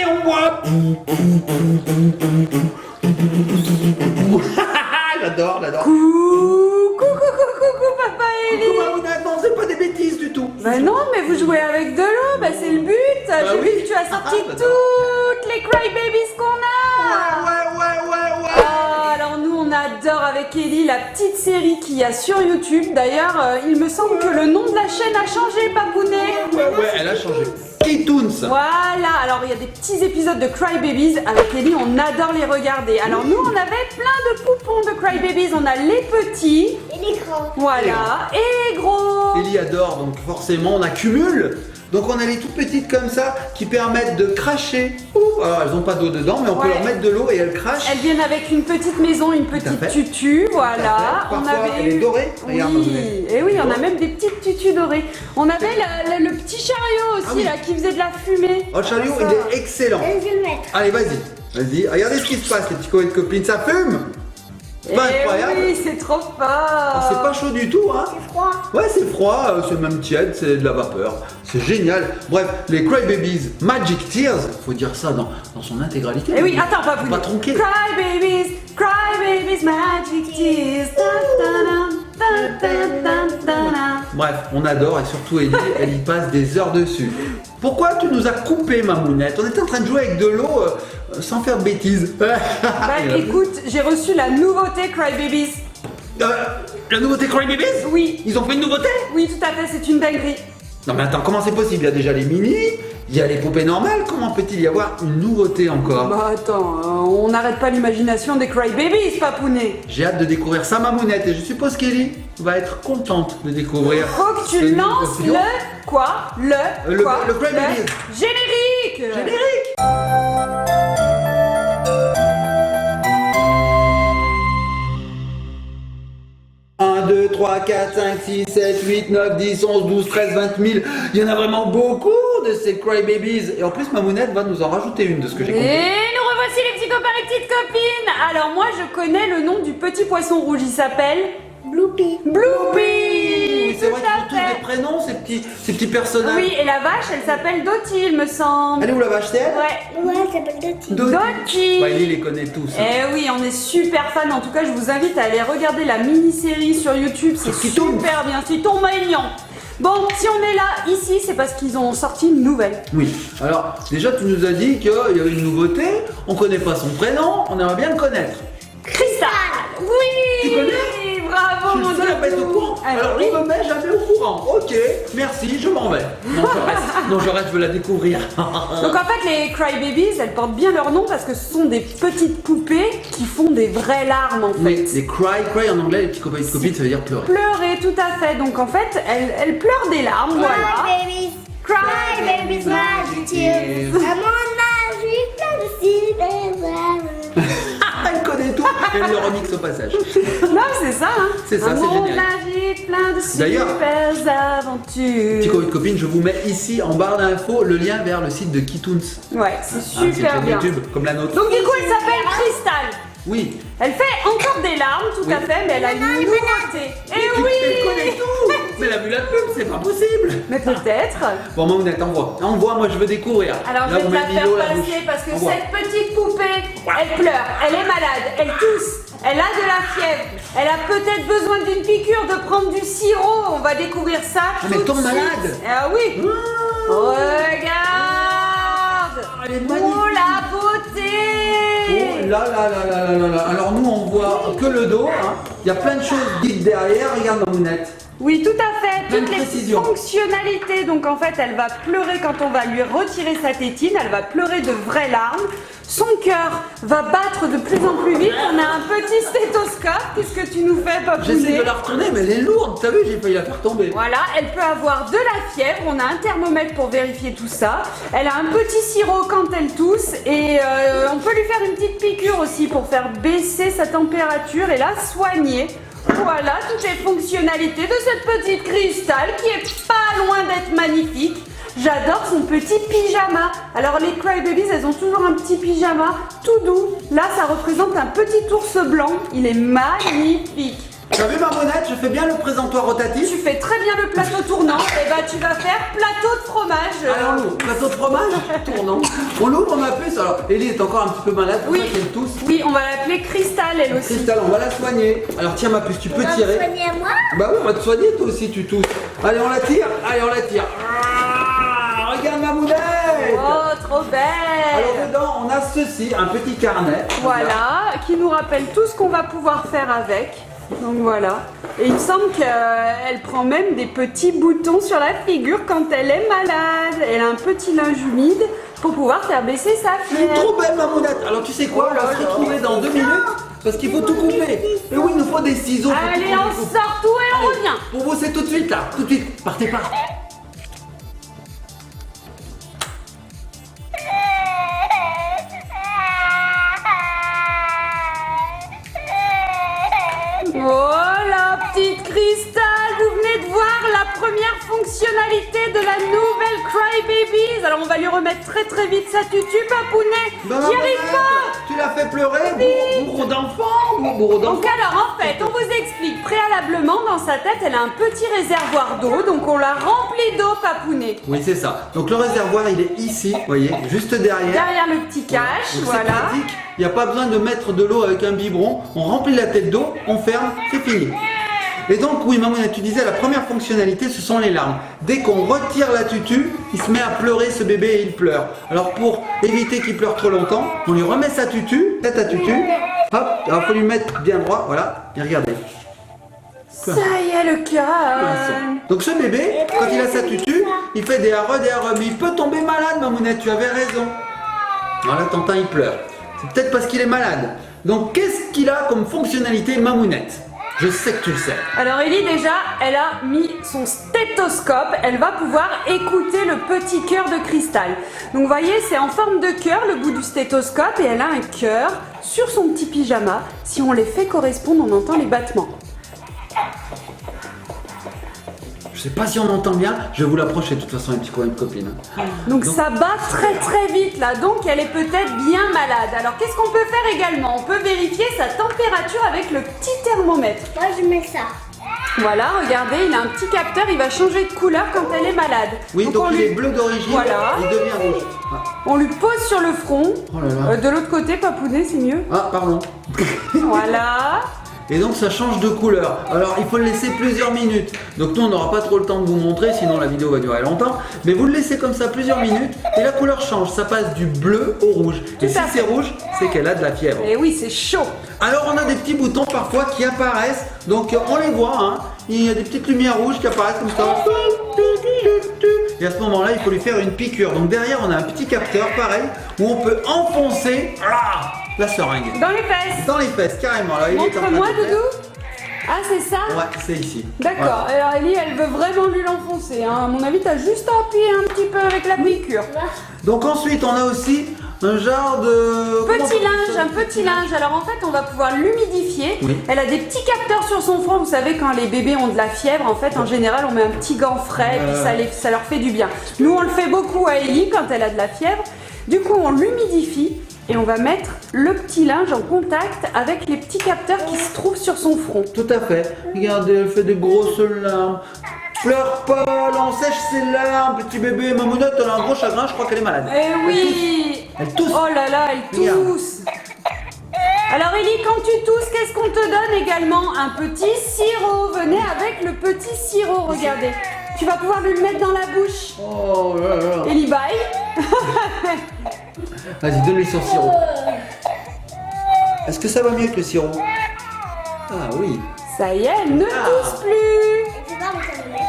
on boit. J'adore, j'adore. Coucou, Papa Eli. Coucou Mamounette, non, c'est pas des bêtises du tout. Bah non, mais vous jouez avec de l'eau, bah c'est le but. J'ai vu que tu as sorti toutes les Crybabies qu'on a. Ouais. Ah, alors nous on adore avec Ellie la petite série qu'il y a sur YouTube. D'ailleurs, il me semble que le nom de la chaîne a changé, Papounet. Ouais, elle a changé. Kitoons. Voilà, alors il y a des petits épisodes de Crybabies. Avec Ellie, on adore les regarder. Alors nous, on avait plein de poupons de Crybabies. On a les petits. Et les grands. Voilà, et les gros. Ellie adore, donc forcément on accumule. Donc on a les toutes petites comme ça qui permettent de cracher. Alors elles n'ont pas d'eau dedans, mais on peut leur mettre de l'eau et elles crachent. Elles viennent avec une petite maison, une petite tutu, voilà. Parfois, elle est dorée. Regarde, oui, et oui, on a même des petites tutus dorées. On avait le petit chariot aussi là qui faisait de la fumée. Oh, le chariot, il est excellent. Je vais le mettre. Allez, vas-y. Regardez ce qui se passe, les petits copains et copines. Ça fume. C'est pas incroyable. Oui, c'est trop fort. C'est pas chaud du tout, hein. C'est froid. Ouais, c'est froid, c'est même tiède, c'est de la vapeur. C'est génial. Bref, les Crybabies Magic Tears, faut dire ça dans son intégralité. Et oui, attends, pas pas tronquer. Crybabies Magic Tears. Bref, on adore et surtout Ellie, elle y passe des heures dessus. Pourquoi tu nous as coupé, Mamounette? On était en train de jouer avec de l'eau sans faire de bêtises. Bah écoute, j'ai reçu la nouveauté Crybabies. La nouveauté Crybabies? Oui. Ils ont fait une nouveauté? Oui, tout à fait, c'est une dinguerie. Non mais attends, comment c'est possible? Il y a déjà les mini, il y a les poupées normales, comment peut-il y avoir une nouveauté encore? Bah attends, on n'arrête pas l'imagination des Crybabies, Papounet. J'ai hâte de découvrir ça, Mamounette, et je suppose qu'Ellie va être contente de découvrir. Faut que tu lances le quoi? Le Crybabies. Générique. Générique. Un, 2, 3, 4, 5, 6, 7, 8, 9, 10, 11, 12, 13, 20 000. Il y en a vraiment beaucoup de ces Crybabies. Et en plus, Mamounette va nous en rajouter une de ce que j'ai compris. Et nous revoici les petits copains et petites copines. Alors moi, je connais le nom du petit poisson rouge. Il s'appelle Bloopy. Bloopy. C'est vrai Tout à qu'ils ont tous des fait. prénoms, ces petits personnages. Oui, et la vache, elle s'appelle Dottie, il me semble. Elle est où la vache, c'est elle? Ouais. Ouais, ça s'appelle Dottie. Dottie. Bah, Ellie les connaît tous. Eh oui, on est super fans. En tout cas, je vous invite à aller regarder la mini-série sur YouTube. C'est super bien. C'est ton mignon. Bon, si on est là, ici, c'est parce qu'ils ont sorti une nouvelle. Oui, alors déjà tu nous as dit qu'il y avait une nouveauté, on connaît pas son prénom, on aimerait bien le connaître. Cristal. Oui. Tu connais? Bravo, mon Je suis la bête au courant. Alors oui. je me mets jamais au courant. Ok, merci, je m'en vais. Non, je reste. Non, je reste, je veux la découvrir. Donc en fait, les Crybabies, elles portent bien leur nom parce que ce sont des petites poupées qui font des vraies larmes en fait. Oui, les cry en anglais, les petits copains et copines, ça veut dire pleurer. Pleurer, tout à fait. Donc en fait, elles pleurent des larmes, voilà. Crybabies Magic Tears. À mon âge, j'ai plein de super. Elle connaît tout, elle le remix au passage. Non, c'est ça, hein. C'est ça, Un c'est monde génial. magique, plein de D'ailleurs, super aventures. Petits copains et copines, je vous mets ici en barre d'infos le lien vers le site de Kitoons. Ouais, c'est C'est super une bien. chaîne YouTube comme la nôtre. Donc du coup, elle s'appelle Cristal. Oui. Elle fait encore des larmes, tout à fait, mais elle a une nouveauté. Eh Elle connaît oui. tout. Mais elle a vu la pub, c'est pas possible. Mais peut-être. Bon, Mamounette, envoie, moi je veux découvrir. Alors Là, je vous vais te la mettez faire l'eau, la passer bouche. parce que Envoie. cette petite poupée, elle pleure, elle est malade, elle tousse, elle a de la fièvre, elle a peut-être besoin d'une piqûre, de prendre du sirop. On va découvrir ça mais tout elle tombe de suite. malade. Ah oui. Regarde. Elle est magnifique. Oh la beauté. Oh là là là là là là là. Alors nous on voit que le dos, hein. Il y a plein de choses dites derrière, regarde Mamounette. Oui, tout à fait, Plein toutes de les précisions. fonctionnalités. Donc en fait, elle va pleurer quand on va lui retirer sa tétine, elle va pleurer de vraies larmes. Son cœur va battre de plus en plus vite. On a un petit stéthoscope. Qu'est-ce que tu nous fais, J'essaie Papounet? de la retourner mais elle est lourde, t'as vu, j'ai failli la faire tomber. Voilà, elle peut avoir de la fièvre, on a un thermomètre pour vérifier tout ça. Elle a un petit sirop quand elle tousse et on peut lui faire une petite piqûre aussi pour faire baisser sa température et la soigner. Voilà toutes les fonctionnalités de cette petite Cristal qui est pas loin d'être magnifique. J'adore son petit pyjama. Alors les Crybabies, elles ont toujours un petit pyjama tout doux. Là, ça représente un petit ours blanc. Il est magnifique. T'as vu Mamounette, je fais bien le présentoir rotatif. Tu fais très bien le plateau tournant. Et bah tu vas faire plateau de fromage. Allez, on l'ouvre. Plateau de fromage tournant. On l'ouvre ma puce. Alors, Ellie est encore un petit peu malade. Oui. Pour ça qu'elle tousse. Oui, on va l'appeler Cristal elle aussi. Cristal, on va la soigner. Alors tiens ma puce, tu peux tirer. Soignez-moi. Bah oui, on va te soigner toi aussi, tu tousses. Allez, on la tire. Allez, on la tire. Ah, regarde Mamounette. Oh, trop belle. Alors dedans, on a ceci, un petit carnet. Voilà, qui nous rappelle tout ce qu'on va pouvoir faire avec. Donc voilà. Et il me semble qu'elle prend même des petits boutons sur la figure quand elle est malade. Elle a un petit linge humide pour pouvoir faire baisser sa Elle est fièvre. trop belle Mamounette. Alors tu sais quoi, on va se retrouver dans 2 minutes parce qu'il faut tout couper. Et oui, il nous faut des ciseaux. pour Allez, couper on tout. sort tout et on Allez, revient. Pour vous, c'est tout de suite là. Tout de suite. Partez pas. Voilà, petite Cristal, vous venez de voir la première fonctionnalité de la nouvelle Cry Babies. Alors on va lui remettre très vite sa tutu, papounet. Bah, J'y arrive Mamounette, pas. Tu l'as fait pleurer, bourreau d'enfant, bourreau d'enfant. Donc alors en fait, on vous explique préalablement, dans sa tête, elle a un petit réservoir d'eau, donc on la remplit d'eau, papounet. Oui, c'est ça. Donc le réservoir, il est ici, vous voyez, juste derrière. Derrière le petit cache, Donc, voilà. c'est pratique. Il n'y a pas besoin de mettre de l'eau avec un biberon. On remplit la tête d'eau, on ferme, c'est fini. Et donc, oui, Mamounette, tu disais, la première fonctionnalité, ce sont les larmes. Dès qu'on retire la tutu, il se met à pleurer, ce bébé, et il pleure. Alors, pour éviter qu'il pleure trop longtemps, on lui remet sa tutu, tête à tutu. Hop, alors faut lui mettre bien droit, voilà. Et regardez. Ça y est, le calme. Donc ce bébé, quand il a sa tutu, il fait des arreux, mais il peut tomber malade, Mamounette, tu avais raison. Voilà, Tantin, il pleure. C'est peut-être parce qu'il est malade. Donc, qu'est-ce qu'il a comme fonctionnalité, Mamounette? Je sais que tu le sais. Alors Ellie déjà, elle a mis son stéthoscope, elle va pouvoir écouter le petit cœur de Cristal. Donc vous voyez, c'est en forme de cœur le bout du stéthoscope et elle a un cœur sur son petit pyjama. Si on les fait correspondre, on entend les battements. Je sais pas si on entend bien, je vais vous l'approcher de toute façon, les petits copains de copines. Donc ça bat très vite là, donc elle est peut-être bien malade. Alors qu'est-ce qu'on peut faire également? On peut vérifier sa température avec le petit thermomètre. Moi, je mets ça. Voilà, regardez, il a un petit capteur, il va changer de couleur quand elle est malade. Oui, donc on il lui- est bleu d'origine, Voilà. il devient rouge. Ah, On lui pose sur le front. Oh là là. De l'autre côté, papounet, c'est mieux. Ah, pardon. Voilà. Et donc ça change de couleur. Alors il faut le laisser plusieurs minutes. Donc nous on n'aura pas trop le temps de vous montrer, sinon la vidéo va durer longtemps. Mais vous le laissez comme ça plusieurs minutes et la couleur change. Ça passe du bleu au rouge. Et si à fait. c'est rouge, c'est qu'elle a de la fièvre. Et oui, c'est chaud. Alors on a des petits boutons parfois qui apparaissent. Donc on les voit, hein. Il y a des petites lumières rouges qui apparaissent comme ça. Et à ce moment-là, il faut lui faire une piqûre. Donc derrière, on a un petit capteur pareil où on peut enfoncer la seringue. Dans les fesses. Dans les fesses, carrément. Là, il est en train de Montre-moi, le faire. Doudou. Ah, c'est ça? Ouais, c'est ici. D'accord. Voilà. Alors, Ellie, elle veut vraiment lui l'enfoncer. Hein. À mon avis, t'as juste à appuyer un petit peu avec la piqûre. Donc ensuite, on a aussi un genre de... Petit linge, un petit linge. Alors en fait, on va pouvoir l'humidifier. Oui. Elle a des petits capteurs sur son front. Vous savez, quand les bébés ont de la fièvre, en fait, en général, on met un petit gant frais, puis ça leur fait du bien. Nous, on le fait beaucoup à Ellie quand elle a de la fièvre. Du coup, on l'humidifie et on va mettre le petit linge en contact avec les petits capteurs qui se trouvent sur son front. Tout à fait. Regardez, elle fait des grosses larmes. Pleure pas, là, on sèche ses larmes. Petit bébé, Mamounette, elle a un gros chagrin, je crois qu'elle est malade. Eh oui! Elle tousse. Oh là là, elle Regarde. tousse! Alors Ellie, quand tu tousses, qu'est-ce qu'on te donne également? Un petit sirop. Venez avec le petit sirop, regardez. Tu vas pouvoir lui le mettre dans la bouche. Oh là là. Ellie, bye! Vas-y, donne-lui son sirop. Est-ce que ça va mieux que le sirop? Ah oui. Ça y est, elle ne tousse plus! Je sais pas où ça me met.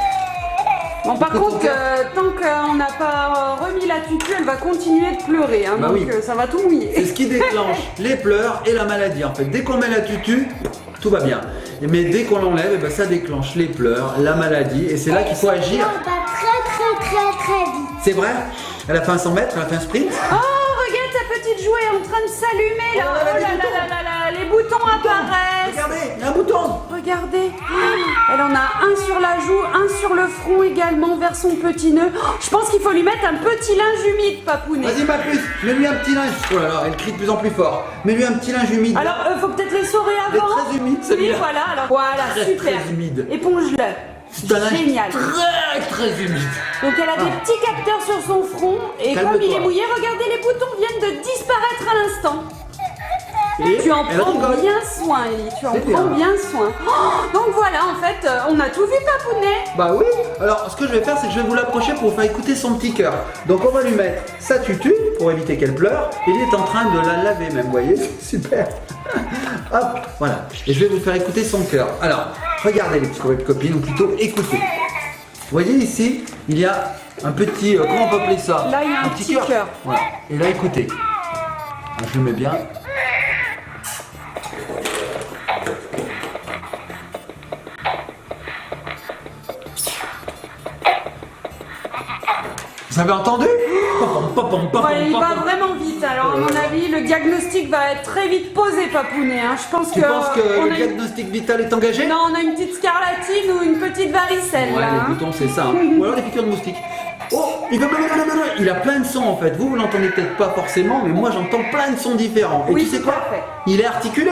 Bon, par contre, tant qu'on n'a pas remis la tutu, elle va continuer de pleurer. Hein, Bah donc oui. ça va tout C'est mouiller. ce qui déclenche les pleurs et la maladie. En fait, dès qu'on met la tutu, tout va bien. Mais dès qu'on l'enlève, eh ben, ça déclenche les pleurs, la maladie. Et c'est là qu'il faut agir. On va très vite. C'est vrai? Elle a fait un 100 mètres, elle a fait un sprint. Oh, regarde sa petite jouet en train de s'allumer là! Oh, elle a Oh des là là boutons. là là là! Les boutons apparaissent. Regardez, il y a un bouton. Regardez, elle en a un sur la joue, un sur le front également vers son petit nœud. Je pense qu'il faut lui mettre un petit linge humide, Papounet. Vas-y, ma puce, mets-lui un petit linge. Oh là là, elle crie de plus en plus fort. Mets-lui un petit linge humide. Alors, faut peut-être l'essorer avant. Il est très humide, Oui, celui-là. voilà, alors voilà, Très, super. très humide. Éponge-le. C'est un linge Génial. très, très humide. Donc elle a des petits capteurs sur son front et Calme-toi. comme il est mouillé, regardez, les boutons viennent de disparaître à l'instant. Et Tu en elle prends rigole. bien soin, Ellie, tu en C'est prends bien. bien soin. Oh, donc voilà, en fait, on a tout vu, Papounet. Bah oui. Alors, ce que je vais faire, c'est que je vais vous l'approcher pour vous faire écouter son petit cœur. Donc, on va lui mettre sa tutu pour éviter qu'elle pleure. Et il est en train de la laver même, vous voyez, c'est super. Hop, voilà. Et je vais vous faire écouter son cœur. Alors, regardez les petits copains et copines, ou plutôt écoutez. Vous voyez ici, il y a un petit, comment on peut appeler ça? Là, il y a un petit cœur. Voilà. Et là, écoutez. Je le mets bien. Vous avez entendu? Ouais, il va vraiment vite. Alors, à mon avis, le diagnostic va être très vite posé, Papounet. Hein. Je pense Tu penses que on le a une... diagnostic vital est engagé? Non, on a une petite scarlatine ou une petite varicelle, Ouais, là. les hein. boutons, c'est ça. Hein. Ou alors des piqûres de moustiques. Oh, il a plein de sons en fait. Vous l'entendez peut-être pas forcément, mais moi j'entends plein de sons différents. Et Oui, tu sais tout quoi? à fait. Il est articulé.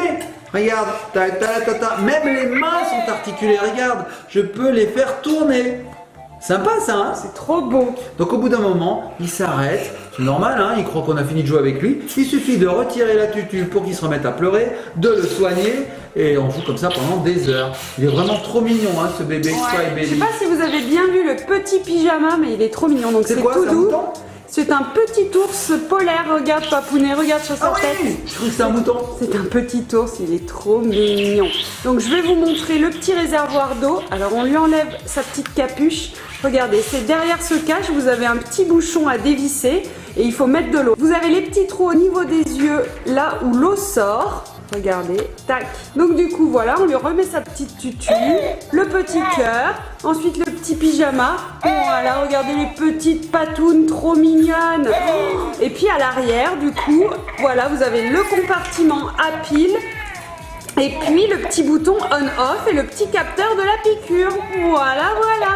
Regarde, ta, ta, ta, ta. Même les mains sont articulées. Regarde, je peux les faire tourner. Sympa ça, hein? C'est trop beau. Donc au bout d'un moment, il s'arrête. C'est normal, hein, il croit qu'on a fini de jouer avec lui. Il suffit de retirer la tutu pour qu'il se remette à pleurer, de le soigner, et on joue comme ça pendant des heures. Il est vraiment trop mignon, hein, ce bébé Cry Ouais. Je sais Baby. pas si vous avez bien vu le petit pyjama, mais il est trop mignon. Donc C'est c'est quoi, tout c'est un doux. mouton? C'est un petit ours polaire. Regarde, Papounet, regarde sur sa Ah tête. oui, je trouve que c'est un mouton. C'est un petit ours, il est trop mignon. Donc je vais vous montrer le petit réservoir d'eau. Alors on lui enlève sa petite capuche. Regardez, c'est derrière ce cache, vous avez un petit bouchon à dévisser et il faut mettre de l'eau. Vous avez les petits trous au niveau des yeux, là où l'eau sort. Regardez, tac. Donc du coup, voilà, on lui remet sa petite tutu, le petit cœur, ensuite le petit pyjama. Voilà, regardez les petites patounes trop mignonnes. Et puis à l'arrière, du coup, voilà, vous avez le compartiment à pile. Et puis le petit bouton on-off et le petit capteur de la piqûre. Voilà, voilà.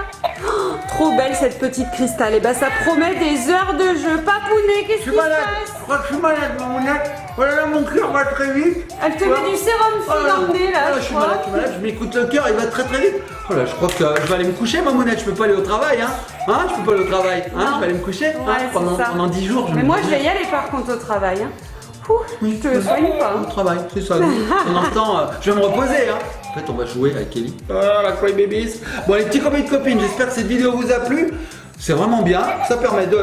Oh, trop belle cette petite cristal. Et ben ça promet des heures de jeu. Papounet, qu'est-ce qui se passe? Je crois que je suis malade, mamounette. Voilà, mon cœur va très vite. Elle te met du sérum finlandais là, je suis malade, je m'écoute le cœur, il va très très vite. Oh là, je crois que je vais aller me coucher, mamounette. Je peux pas aller au travail, hein. Hein, je peux pas aller au travail. Hein, Non. je vais aller me coucher. Ouais, hein, c'est pendant, ça. pendant 10 jours. Mais moi je vais y aller par contre au travail. Hein. Je te le soigne pas. Au travail, c'est ça. Pendant ce temps, je vais me reposer. Hein. En fait, on va jouer avec Kelly. Ah, la Cry Babies. Bon, les petits copains et copines, j'espère que cette vidéo vous a plu. C'est vraiment bien. Ça permet de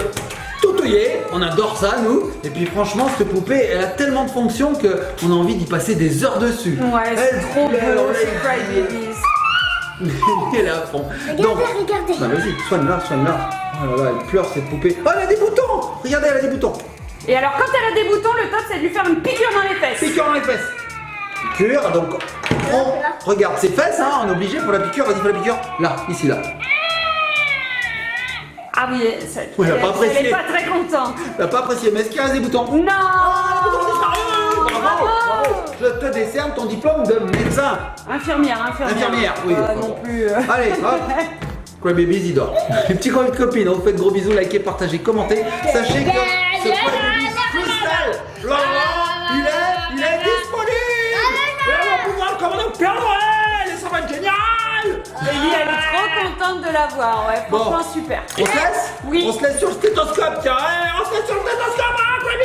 toutouiller. On adore ça, nous. Et puis, franchement, cette poupée, elle a tellement de fonctions qu'on a envie d'y passer des heures dessus. Ouais, c'est Elle trop beau, pleure, c'est Cry Babies. elle est à fond. Donc, Regardez. bah vas-y, soigne-la, soigne-la. Oh là là, elle pleure cette poupée. Oh, elle a des boutons. Regardez, elle a des boutons. Et alors quand elle a des boutons, le top c'est de lui faire une piqûre dans les fesses. Piqûre dans les fesses. Piqûre, donc on regarde ses fesses, hein, on est obligé pour la piqûre. Vas-y, fais la piqûre. Là, ici, là. Ah oui, Ouais, elle a pas apprécié. elle est pas très contente. T'as pas apprécié, mais est-ce qu'il reste des boutons? Non. Ah, les boutons ont disparu. Bravo, Bravo. bravo. Je te décerne ton diplôme de médecin. Infirmière. Infirmière, oui. Non plus. Allez, hop. Cry Babies, il dort. Les petits copains de copines, on vous fait de gros bisous, likez, partagez, commentez. Sachez que ce Cry Babies Crystal, il est disponible. Et on va pouvoir le commander au Père Noël. Et ça va être génial. Ellie, elle est trop contente de l'avoir. Ouais, franchement Bon. super. On se laisse? Oui. On se laisse sur le stéthoscope, tiens. On se laisse sur le stéthoscope, hein, Cry